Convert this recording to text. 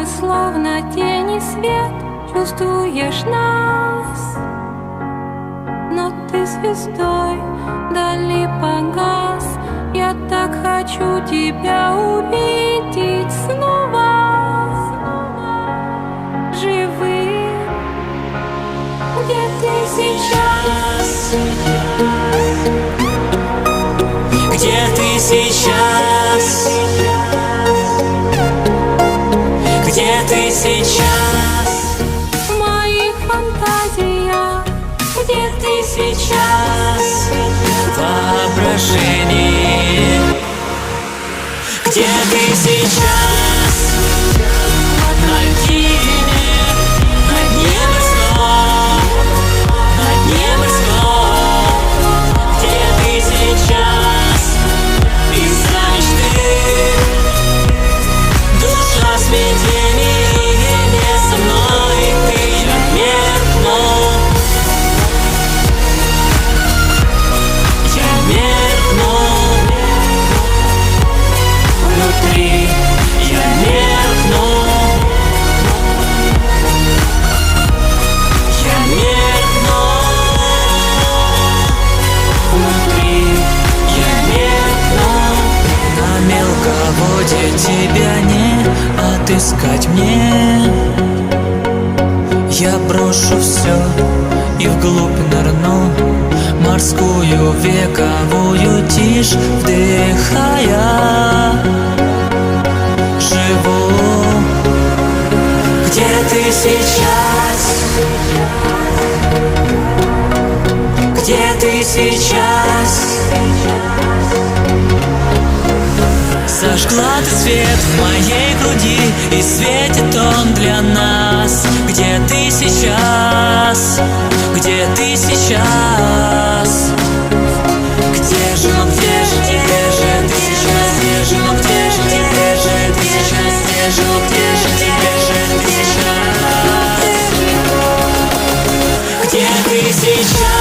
мы словно тень и свет. Чувствуешь нас, но ты звездой вдали погас. Я так хочу тебя увидеть снова живым. Где ты сейчас? Где ты сейчас? Где ты сейчас? В моих фантазиях. Где ты сейчас? Воображение. Где ты сейчас? На дне, на дне морском, на дне морском. Где ты сейчас? Из-за мечты, душа смятения, не со мной ты, я меркну. Я меркну внутри, я меркну. Я меркну внутри, я меркну. На мелководье тебя не отыскать мне. Я брошу все и вглубь нырну, морскую вековую тишь вдыхая. Живу. Где ты сейчас? Где ты сейчас? Зажгла ты свет в моей груди, и светит он для нас. Где ты сейчас? Где ты сейчас? Где же, ну где же, где же ты сейчас? Где же, ну где же, где же ты сейчас? Где же, ну где же, где же ты сейчас? Где ты сейчас?